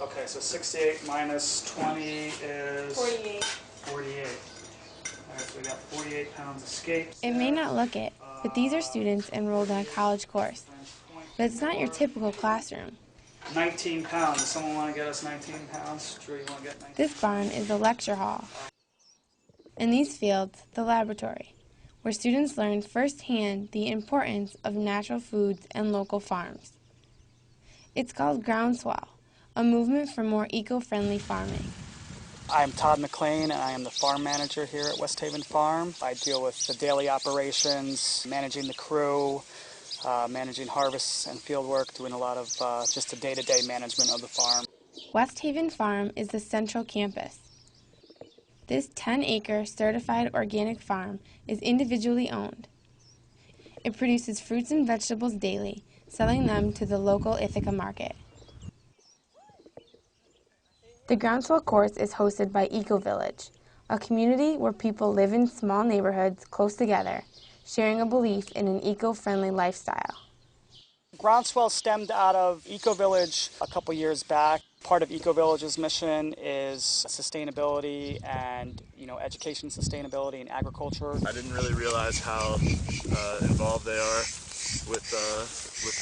Okay, so 68 minus 20 is 48. 48. All right, so we got 48 pounds of skates. It may not look it, but these are students enrolled in a college course. But it's not your typical classroom. 19 pounds. Does someone want to get us 19 pounds? Drew, you want to get 19? This barn is the lecture hall. In these fields, the laboratory, where students learn firsthand the importance of natural foods and local farms. It's called Groundswell, a movement for more eco-friendly farming. I'm Todd McLean, and I am the farm manager here at West Haven Farm. I deal with the daily operations, managing the crew, managing harvests and field work, doing a lot of just the day-to-day management of the farm. West Haven Farm is the central campus. This 10-acre certified organic farm is individually owned. It produces fruits and vegetables daily, selling them to the local Ithaca market. The Groundswell course is hosted by Eco-Village, a community where people live in small neighborhoods close together, sharing a belief in an eco-friendly lifestyle. Groundswell stemmed out of Eco-Village a couple years back. Part of Eco-Village's mission is sustainability and, education, sustainability, and agriculture. I didn't really realize how involved they are with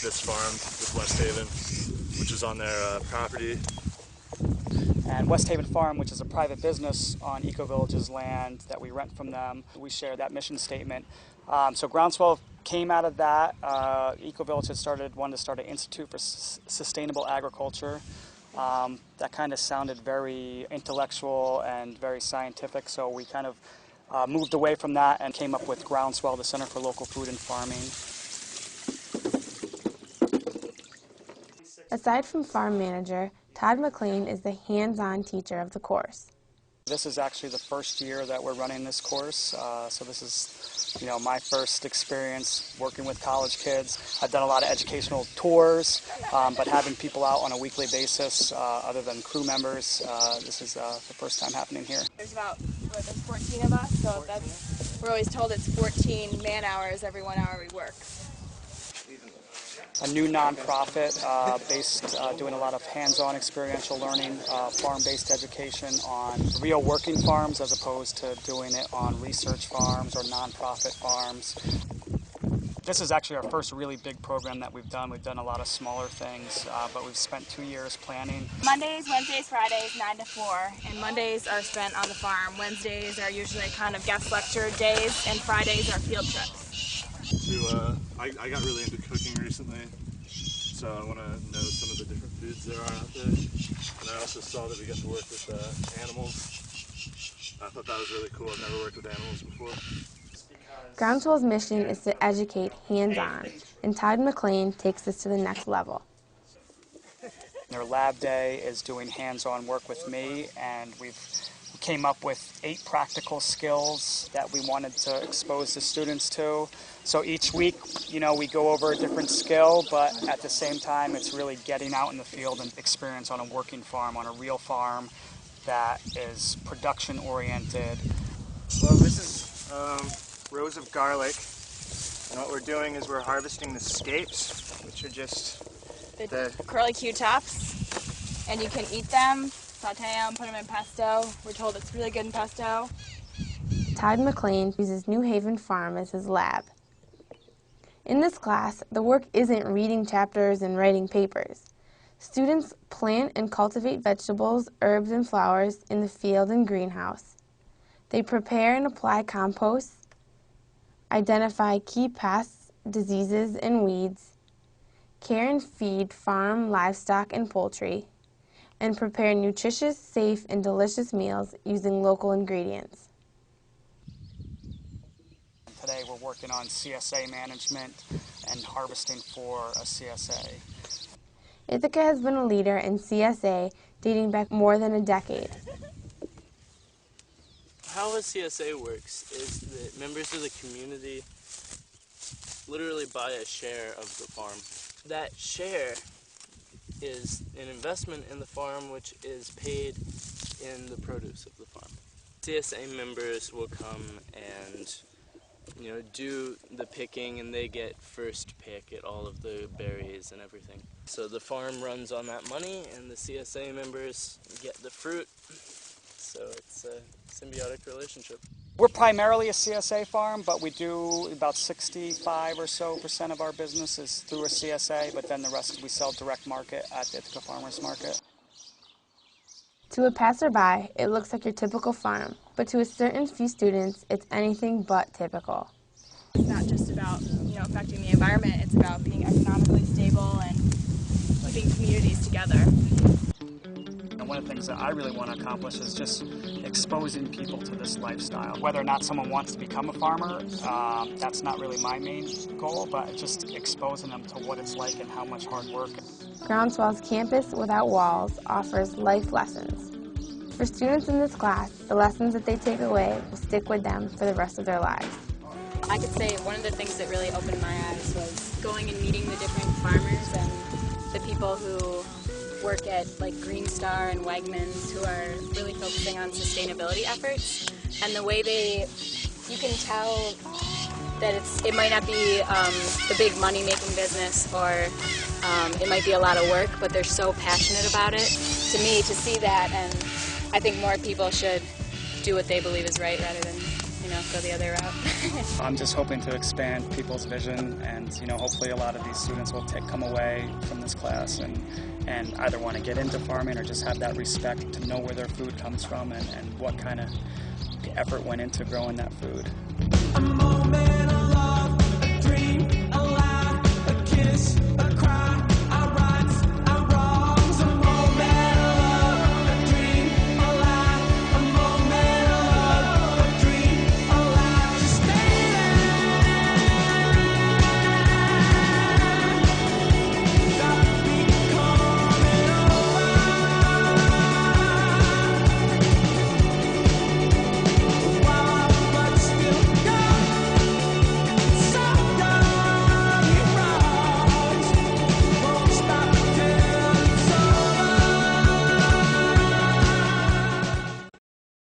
this farm, with West Haven, which is on their property. And West Haven Farm, which is a private business on Eco-Village's land that we rent from them, we share that mission statement. So Groundswell came out of that. Eco-Village wanted to start an Institute for Sustainable Agriculture. That kind of sounded very intellectual and very scientific, so we kind of moved away from that and came up with Groundswell, the Center for Local Food and Farming. Aside from farm manager, Todd McLean is the hands-on teacher of the course. This is actually the first year that we're running this course, so this is, my first experience working with college kids. I've done a lot of educational tours, but having people out on a weekly basis, other than crew members, this is the first time happening here. There's about, there's 14 of us, so we're always told it's 14 man-hours every 1 hour we work. A new nonprofit doing a lot of hands-on experiential learning, farm-based education on real working farms as opposed to doing it on research farms or nonprofit farms. This is actually our first really big program that we've done. We've done a lot of smaller things, but we've spent 2 years planning. Mondays, Wednesdays, Fridays, 9 to 4, and Mondays are spent on the farm. Wednesdays are usually kind of guest lecture days, and Fridays are field trips. I got really into cooking recently, so I want to know some of the different foods there are out there. And I also saw that we got to work with animals. I thought that was really cool. I've never worked with animals before. Groundswell's mission is to educate hands-on, and Todd McLean takes this to the next level. Their lab day is doing hands-on work with me, and we came up with 8 practical skills that we wanted to expose the students to. So each week, we go over a different skill, but at the same time, it's really getting out in the field and experience on a working farm, on a real farm that is production-oriented. Well, this is rows of garlic, and what we're doing is we're harvesting the scapes, which are just the curly Q-tops, and you can eat them, saute them, put them in pesto. We're told it's really good in pesto. Todd McLean uses New Haven Farm as his lab. In this class, the work isn't reading chapters and writing papers. Students plant and cultivate vegetables, herbs, and flowers in the field and greenhouse. They prepare and apply compost, identify key pests, diseases, and weeds, care and feed farm, livestock, and poultry, and prepare nutritious, safe, and delicious meals using local ingredients. Today we're working on CSA management and harvesting for a CSA. Ithaca has been a leader in CSA dating back more than a decade. How a CSA works is that members of the community literally buy a share of the farm. That share is an investment in the farm which is paid in the produce of the farm. CSA members will come and do the picking, and they get first pick at all of the berries and everything. So the farm runs on that money, and the CSA members get the fruit. So it's a symbiotic relationship. We're primarily a CSA farm, but we do about 65% or so of our business is through a CSA, but then the rest we sell direct market at the Ithaca Farmers Market. To a passerby, it looks like your typical farm, but to a certain few students, it's anything but typical. It's not just about, affecting the environment, it's about being economically stable and keeping communities together. And one of the things that I really want to accomplish is just exposing people to this lifestyle. Whether or not someone wants to become a farmer, that's not really my main goal, but just exposing them to what it's like and how much hard work. Groundswell's campus without walls offers life lessons. For students in this class, the lessons that they take away will stick with them for the rest of their lives. I could say one of the things that really opened my eyes was going and meeting the different farmers and the people who work at like Green Star and Wegmans, who are really focusing on sustainability efforts, and the way you can tell that it might not be the big money-making business, or it might be a lot of work, but they're so passionate about it. To me, to see that, and I think more people should do what they believe is right rather than go the other route. I'm just hoping to expand people's vision, and hopefully a lot of these students will come away from this class and either want to get into farming or just have that respect to know where their food comes from and what kind of effort went into growing that food.